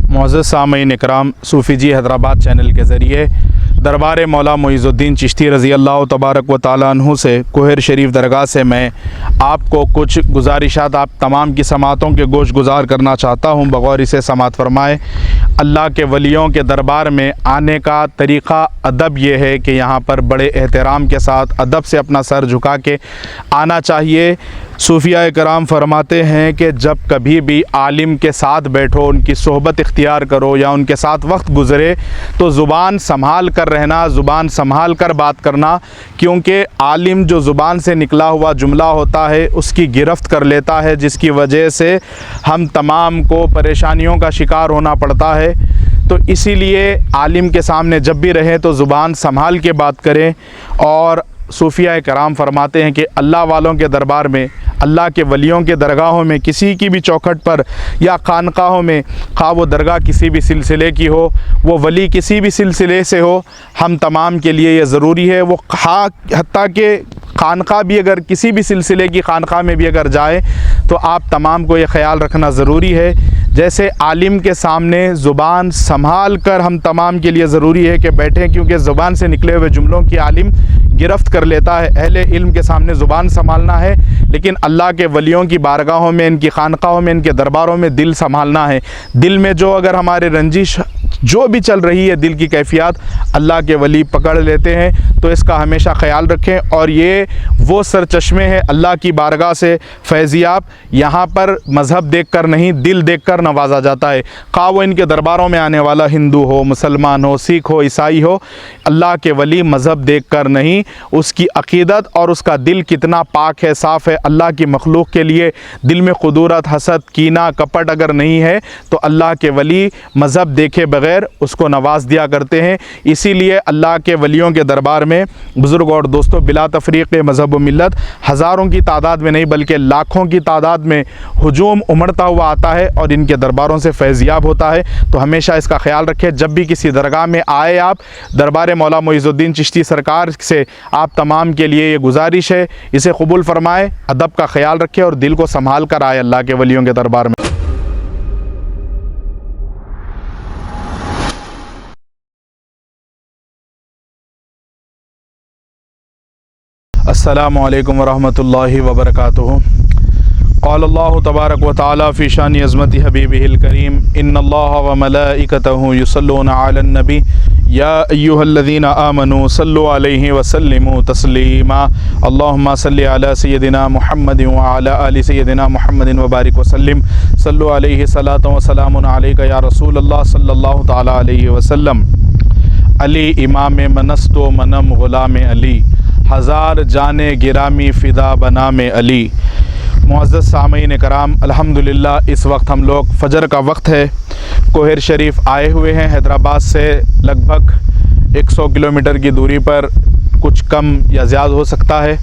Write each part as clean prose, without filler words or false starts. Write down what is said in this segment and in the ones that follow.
मुअज़्ज़ज़ सामीन इकराम, सूफ़ी जी हैदराबाद चैनल के ज़रिए दरबार मौला मुइज़्ज़ुद्दीन चिश्ती रज़ी अल्लाह तबारक व तआला अन्हु से कोहर शरीफ दरगाह से मैं आपको कुछ गुजारिशात आप तमाम की समातों के गोश गुजार करना चाहता हूँ। बग़ौर इसे समात फ़रमाए। अल्लाह के वलियों के दरबार में आने का तरीक़ा अदब ये है कि यहाँ पर बड़े एहतराम के साथ अदब से अपना सर झुका के आना चाहिए। सूफिया कराम फरमाते हैं कि जब कभी भी आलिम के साथ बैठो, उनकी सोहबत इख्तियार करो या उनके साथ वक्त गुज़रे तो ज़ुबान संभाल कर रहना, ज़ुबान संभाल कर बात करना, क्योंकि आलिम जो ज़ुबान से निकला हुआ जुमला होता है उसकी गिरफ्त कर लेता है, जिसकी वजह से हम तमाम को परेशानियों का शिकार होना पड़ता है। तो इसीलिए आलिम के सामने जब भी रहें तो ज़ुबान संभाल के बात करें। और सूफिया कराम फरमाते हैं कि अल्लाह वालों के दरबार में, अल्लाह के वलियों के दरगाहों में, किसी की भी चौखट पर या खानकाहों में, खा वो दरगाह किसी भी सिलसिले की हो, वो वली किसी भी सिलसिले से हो, हम तमाम के लिए ये ज़रूरी है। वो हत्ता के खानका भी अगर किसी भी सिलसिले की खानका में भी अगर जाए तो आप तमाम को ये ख़याल रखना ज़रूरी है। जैसे आलिम के सामने ज़ुबान संभाल कर हम तमाम के लिए ज़रूरी है कि बैठें, क्योंकि ज़ुबान से निकले हुए जुमलों की आलिम गिरफ्त कर लेता है। अहले इल्म के सामने ज़ुबान संभालना है, लेकिन अल्लाह के वलियों की बारगाहों में, इनकी खानकाहों में, इनके दरबारों में दिल संभालना है। दिल में जो अगर हमारे रंजिश जो भी चल रही है, दिल की कैफियत अल्लाह के वली पकड़ लेते हैं, तो इसका हमेशा ख्याल रखें। और ये वो सरचश्मे हैं अल्लाह की बारगाह से फैज़ियाब। यहाँ पर मज़हब देखकर नहीं, दिल देखकर नवाजा जाता है। खा वो इनके दरबारों में आने वाला हिंदू हो, मुसलमान हो, सिख हो, ईसाई हो, अल्लाह के वली मज़हब देखकर नहीं, उसकी अक़ीदत और उसका दिल कितना पाक है, साफ़ है, अल्लाह की मखलूक के लिए दिल में खुदूरत, हसद, कीना, कपट अगर नहीं है तो अल्लाह के वली मज़हब देखे बगैर उसको नवाज दिया करते हैं। इसीलिए अल्लाह के वलियों के दरबार में बुज़ुर्ग और दोस्तों, बिला तफ़रीक़ मज़हब व मिल्लत हज़ारों की तादाद में नहीं बल्कि लाखों की तादाद में हुजूम उमड़ता हुआ आता है और इनके दरबारों से फैज़याब होता है। तो हमेशा इसका ख्याल रखें। जब भी किसी दरगाह में आए आप, दरबार मौला मुइज़्ज़ुद्दीन चिश्ती सरकार से आप तमाम के लिए ये गुजारिश है, इसे कबूल फ़रमाएँ, अदब का ख्याल रखें और दिल को संभाल कर आए अल्लाह के वलियों के दरबार में। अस्सलामु अलैकुम वरहमतुल्लाहि वबरकातुहू। क़ाल अल्लाहु तबारक व तआला फ़ी शानि अज़मति हबीबिहिल करीम, इन्नल्लाह व मलाइकतहु युसल्लूना अलन नबी या अय्युहल्लज़ीना आमनू सल्लु अलैहि व सल्लिमू तस्लीमा। अल्लाहुम्मा सल्लि अला सय्यदिना मुहम्मदिन व अला आलि सय्यदिना मुहम्मदिन व बारिक व सल्लिम। सल्लु अलैहि सलातु व सलामुन अलैका या रसूलल्लाह सल्लल्लाहु तआला अलैहि वसल्लम। अली इमाम मनस्तो मनम ग़ुलाम अली, हज़ार जाने गिरामी फ़िदा बना में अली। मुअज़्ज़ज़ सामीन कराम, अल्हम्दुलिल्लाह इस वक्त हम लोग फ़जर का वक्त है, कोहर शरीफ आए हुए हैं। हैदराबाद से लगभग 100 किलोमीटर की दूरी पर, कुछ कम या ज़्यादा हो सकता है,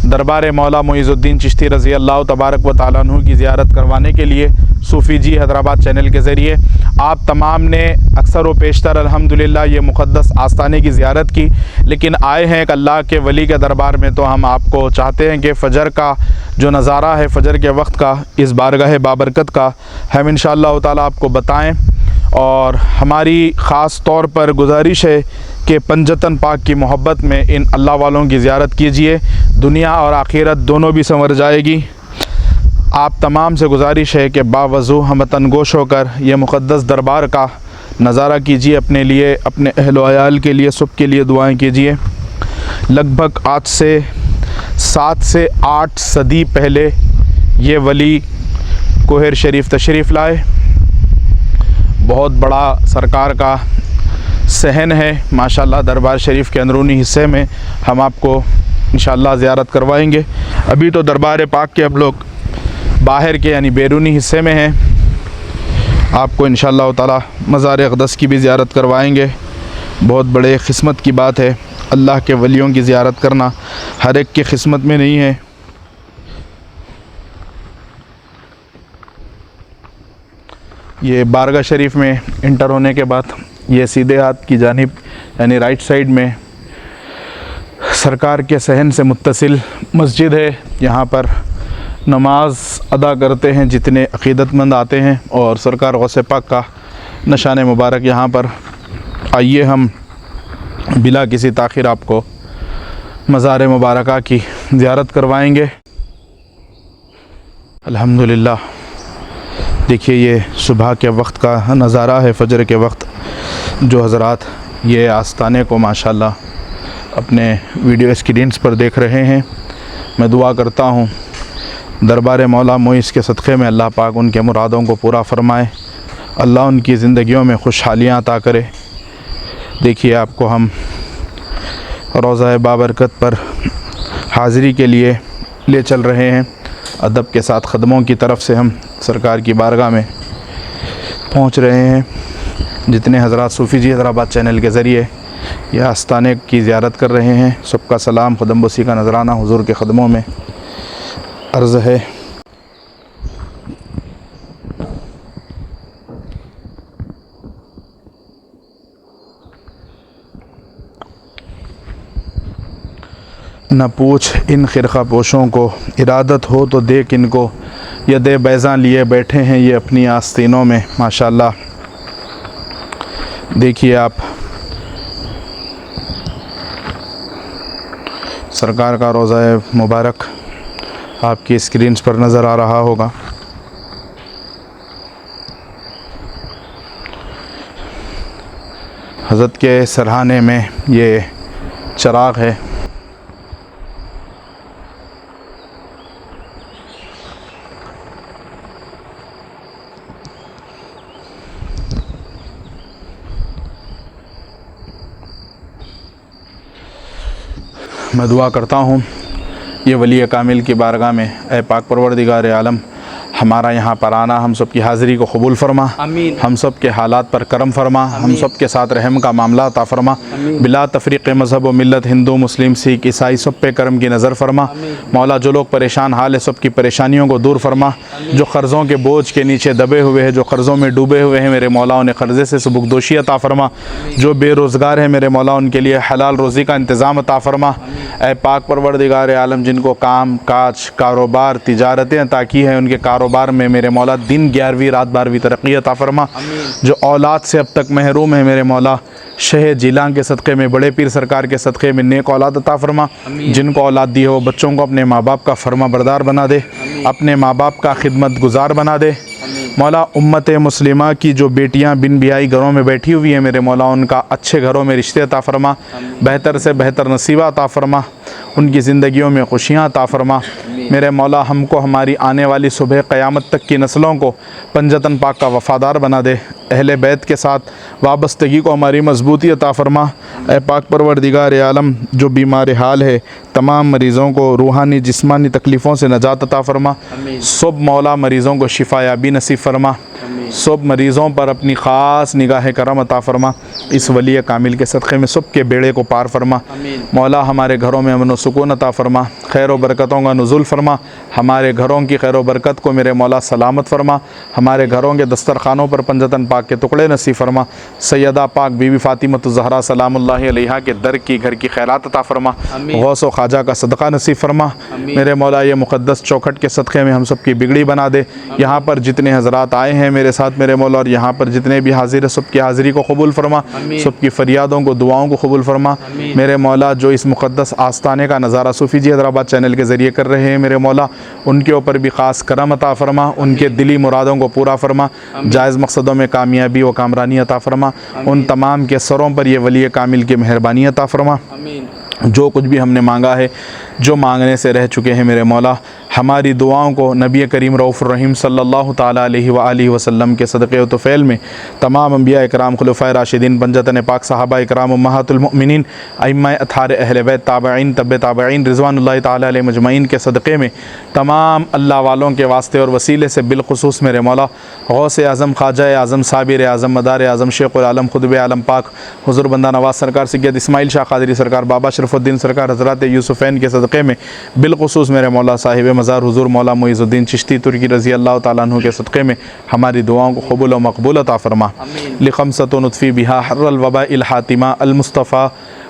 दरबार मौला मुइज़्ज़ुद्दीन चिश्ती रज़ी अल्लाह तबारक व तआला अन्हु की ज़ियारत करवाने के लिए सूफ़ी जी हैदराबाद चैनल के ज़रिए आप तमाम ने अक्सर व पेशतर अल्हम्दुलिल्लाह ये मुक़द्दस आस्थाने की ज़ियारत की, लेकिन आए हैं एक अल्लाह के वली के दरबार में, तो हम आपको चाहते हैं कि फ़जर का जो नज़ारा है, फ़जर के वक्त का, इस बारगाह बाबरकत का, हम इंशाअल्लाह ताला आपको बताएँ। और हमारी ख़ास तौर पर गुजारिश है कि पंजतन पाक की मोहब्बत में इन अल्लाह वालों की ज़ियारत कीजिए, दुनिया और आखिरत दोनों भी संवर जाएगी। आप तमाम से गुजारिश है कि बावज़ू हमतन गोश होकर ये मुक़द्दस दरबार का नज़ारा कीजिए, अपने लिए, अपने अहल व अयाल के लिए, सब के लिए दुआएं कीजिए। लगभग आज से 7 से 8 सदी पहले ये वली कोहर शरीफ तशरीफ़ लाए। बहुत बड़ा सरकार का सहन है माशाल्लाह। दरबार शरीफ के अंदरूनी हिस्से में हम आपको इंशाअल्लाह ज़ियारत करवाएंगे। अभी तो दरबार पाक के हम लोग बाहर के यानी बैरूनी हिस्से में हैं, आपको इंशाअल्लाह ताला मज़ार अक़दस की भी ज़ियारत करवाएंगे। बहुत बड़े क़िस्मत की बात है, अल्लाह के वलियों की ज़ियारत करना हर एक की क़िस्मत में नहीं है। ये बारगाह शरीफ में इंटर होने के बाद ये सीधे हाथ की जानिब यानी राइट साइड में सरकार के सहन से मुत्तसिल मस्जिद है। यहाँ पर नमाज अदा करते हैं जितने अक़ीदतमंद आते हैं, और सरकार गौसे पाक का नशान मुबारक यहाँ पर। आइए हम बिला किसी ताख़िर आपको मज़ार मुबारक की ज़ियारत करवाएंगे। अल्हम्दुलिल्लाह, देखिए ये सुबह के वक्त का नज़ारा है, फ़जर के वक्त जो हज़रात ये आस्ताने को माशाल्लाह अपने वीडियो स्क्रीन्स पर देख रहे हैं। मैं दुआ करता हूँ दरबार मौला मोइस के सदक़े में अल्लाह पाक उनके मुरादों को पूरा फ़रमाए, अल्लाह उनकी ज़िंदगियों में खुशहालियाँ अता करे। देखिए आपको हम रोज़ा बाबरकत पर हाज़िरी के लिए ले चल रहे हैं। अदब के साथ ख़दमों की तरफ से हम सरकार की बारगाह में पहुंच रहे हैं। जितने हज़रात सूफ़ी जी हैदराबाद चैनल के ज़रिए यह आस्ताने की ज़ियारत कर रहे हैं, सबका सलाम ख़ुदम बसी का नज़राना हुज़ूर के ख़दमों में अर्ज़ है। न पूछ इन खिरक़ा पोशों को, इरादत हो तो देख इनको, यदे बैज़ां लिए बैठे हैं ये अपनी आस्तीनों में। माशाअल्लाह, देखिए आप सरकार का रोज़ा मुबारक आपकी स्क्रीन्स पर नज़र आ रहा होगा। हज़रत के सरहाने में ये चराग है। मैं दुआ करता हूँ ये वली कामिल की बारगाह में, ए पाक परवरदिगार आलम, हमारा यहाँ पर आना हम सब की हाज़िरी को कबूल फरमा, हम सब के हालात पर करम फरमा, हम सब के साथ रहम का मामला अता फरमा, बिला तफरीक़ मज़हब व मिल्लत, हिंदू मुस्लिम सिख ईसाई सब पे करम की नज़र फरमा। मौला जो लोग परेशान हाल है सब की परेशानियों को दूर फरमा। जो कर्ज़ों के बोझ के नीचे दबे हुए हैं, जो कर्ज़ों में डूबे हुए हैं, मेरे मौला उन्हें कर्ज़े से सुबुकदोशी अता फरमा। जो बेरोज़गार है मेरे मौला उनके लिए हलाल रोज़ी का इंतज़ाम अता फरमा। ए पाक परवरदिगार आलम, जिनको काम काज कारोबार तिजारतें अता की हैं, उनके कारोबार में मेरे मौला दिन 11वीं रात 12वीं तरक्की अता फरमा। जो औलाद से अब तक महरूम है मेरे मौला शह जिलां के सदक़े में, बड़े पीर सरकार के सदक़े में नेक औलाद अता फरमा। जिनको औलाद दी हो बच्चों को अपने माँ बाप का फरमा बरदार बना दे, अपने माँ बाप का खिदमत गुजार बना दे। मौला उम्मत मुस्लिमा की जो बेटियां बिन बियाई घरों में बैठी हुई हैं मेरे मौला उनका अच्छे घरों में रिश्ते अता फरमा, बेहतर से बेहतर नसीबा अता फरमा, उनकी ज़िंदगियों में खुशियाँ अता फरमा। मेरे मौला हमको हमारी आने वाली सुबह क़यामत तक की नस्लों को पंजतन पाक का वफ़ादार बना दे। अहले बैत के साथ वाबस्तगी को हमारी मजबूती अता फरमा। ए पाक परवरदिगार आलम, जो बीमार हाल है तमाम मरीज़ों को रूहानी जिस्मानी तकलीफ़ों से नजात अता फरमा। सब मौला मरीज़ों को शिफायाबी नसीब फरमा। सब मरीज़ों पर अपनी ख़ास निगाह करम अता फरमा। इस वली कामिल के सदक़े में सब के बेड़े को पार फरमा। मौला हमारे घरों में अमन व सुकून अता फरमा, खैर व बरकतों का नुज़ुल फरमा। हमारे घरों की खैर व बरकत को मेरे मौला सलामत फरमा। हमारे घरों के दस्तरखानों पर पंजतन पाक के टुकड़े नसीब फरमा। सैयदा पाक बीवी फ़ातिमतुज़ ज़हरा सलामुल्लाहि अलैहा के दर की घर की खैरात अता फरमा। गौस व ख्वाजा का सदका नसीब फरमा। मेरे मौला ये मुक़द्दस चौखट के सदक़े में हम सब की बिगड़ी बना दे। यहाँ पर जितने हज़रात आए हैं मेरे साथ मेरे मौला, और यहाँ पर जितने भी हाजिर है सब की हाज़िरी को कबूल फरमा, सब की फ़रियादों को दुआओं को कबूल फरमा। मेरे मौला जो इस मुक़द्दस आस्ताने का नज़ारा सूफ़ी जी हैदराबाद चैनल के ज़रिए कर रहे हैं मेरे मौला, उनके ऊपर भी ख़ास करम अता फरमा, उनके दिली मुरादों को पूरा फरमा, जायज़ मकसदों में कामयाबी व कामरानी अता फरमा। उन तमाम के सरों पर ये वली कामिल की मेहरबानी अता फरमा। जो कुछ भी हमने मांगा है, जो मांगने से रह चुके हैं मेरे मौला, हमारी दुआओं को नबी करीम रऊफ़ुर रहीम सल्लल्लाहु ताला अलैहि व आलिहि वसल्लम के सदक़े व तुफ़ैल में तमाम अंबिया इकराम खुलफ़ाए राशिदीन पंजतन पाक सहाबा इकराम उम्महातुल मुमिनीन अइम्मा अथार अहले बैत ताबईन तब्बे ताबईन रिज़वानुल्लाहि ताला अलैहिम अजमईन के सदक़े में तमाम अल्लाह वालों के वास्ते और वसीले से बिलखुसूस मेरे मौला गौस आज़म ख्वाजा आज़म साबिर आज़म मदार आज़म शेख़ुल आलम खुतब आलम पाक हुज़ूर बंदा नवाज़ सरकार सैयद इस्माइल शाह क़ादरी सरकार बाबा शरफ़ुद्दीन सरकार हज़रत यूसुफ़ैन के सदक़े में बिलखुसूस मेरे मौला साहिब मज़ार हुज़ूर मौला मुइज़ुद्दीन चिश्ती तुर्की रज़ी अल्लाह ताला अन्हु के सदक़े में हमारी दुआओं को कबूल व मक़बूल अता फ़रमा। लिखमसत नुत्फ़ी बिहा हर्रल वबा इल हातिमा अल मुस्तफ़ा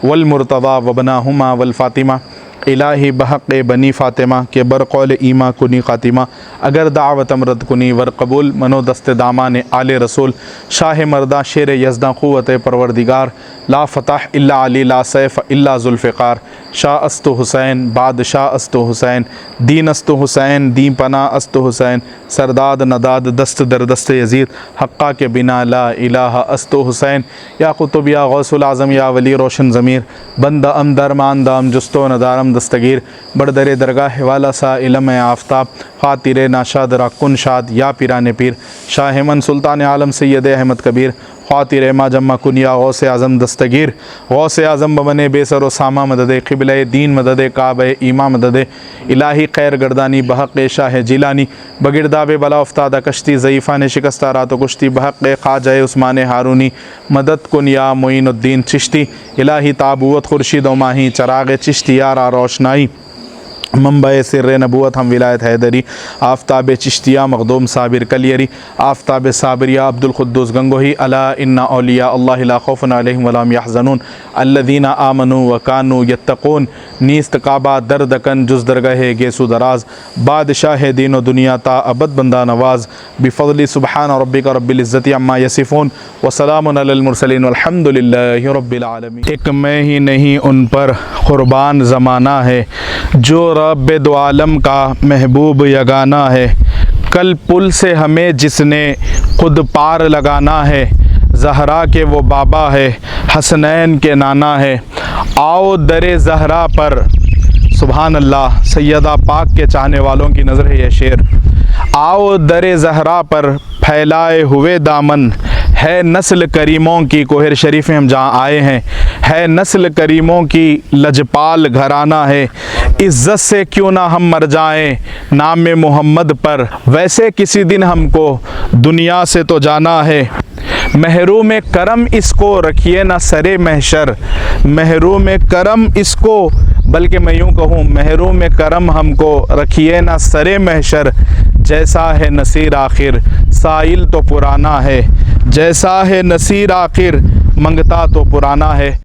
वल मुर्तज़ा वबनाहुमा वल फ़ातिमा इलाही बहक़ बनी फ़ातिमा के बरक़ौल ईमा कुनी ख़ातिमा अगर दावत अमरत कुनी वर कबूल मनो दस्त दामान आले रसूल शाह मर्दा शेर यज़दा क़ुव्वत परवरदिगार ला फ़तह इल्ला अली ला सैफ़ इल्ला ज़ुल्फ़िकार शाह अस्तु हुसैन बादशाह अस्तु हुसैन दीन अस्तु हुसैन दीन पना अस्तु हुसैन सरदाद नदाद दस्त दर दस्त यज़ीद हक़्क़ा के बिना ला इलाहा अस्तु हुसैन या कुतुब या गौसुल आज़म या वली रोशन ज़मीर बंदा अम दरमान दाम जुस्तो नदारम दस्तगीर बड़दर दरगाह वाला सा इलम आफ्ताब ख़ातिर नाशाद राकुन शाद या पीरान पीर शाहमन सुल्तान आलम सैयद अहमद कबीर ख़ातिर मा जम्मा कुनिया गौस आज़म दस्तगीर गौस आज़म बमन बेसर सामा मदद क़िबला दीन मदद काब ईमा मदद इलाही खैर गर्दानी बहक़ शाह जिलानी बगिरदाब बला उफ्तादा कश्ती ज़ईफ़ा ने शिकस्ता रात कुश्ती बहक़ ख़ाजा उस्मान हारूनी मदद कुनिया मोइनुद्दीन चिश्ती इलाही ताबूत खुर्शीद माही चराग़ चिश्ती यारा रोशनाई मंबा सिर नबूवत हम विलायत हैदरी आफ्ताब चिश्तिया मखदूम साबिर कलियरी आफ्ताब साबरिया अब्दुल क़ुद्दूस गंगोही अला इन्ना औलिया अल्लाह ला खौफ़ुन अलैहिम वला हुम यहज़नून अल्लज़ीना आमनू व कानू यत्तक़ून नीस्त काबा दरदकन जुज़ दरगह गेसु दराज बादशाह दीन व दुनिया ता अबद बंदा नवाज बिफ़ज़्लि सुब्हान रब्बिका रब्बिल इज़्ज़ति अम्मा यसिफ़ून व सलामुन अलल मुरसलीन वल्हम्दुलिल्लाहि रब्बिल आलमीन। एक मैं ही नहीं उन पर क़ुरबान ज़माना है जो रब दो आलम का महबूब यगाना है। कल पुल से हमें जिसने खुद पार लगाना है ज़हरा के वो बाबा है हसनैन के नाना है। आओ दरे ज़हरा पर सुभान अल्लाह सैयदा पाक के चाहने वालों की नज़र है ये शेर। आओ दरे ज़हरा पर फैलाए हुए दामन है नस्ल करीमों की कोहर शरीफ में हम जहाँ आए हैं है नस्ल करीमों की लजपाल घराना है। इज़्ज़त से क्यों ना हम मर जाएं नाम मोहम्मद पर वैसे किसी दिन हमको दुनिया से तो जाना है। महरूम करम इसको रखिए ना सरे महशर महरूम करम इसको बल्कि मैं यूँ कहूँ महरूम करम हमको रखिए ना सरे महशर जैसा है नसीर आखिर साइल तो पुराना है जैसा है नसीर आखिर मंगता तो पुराना है।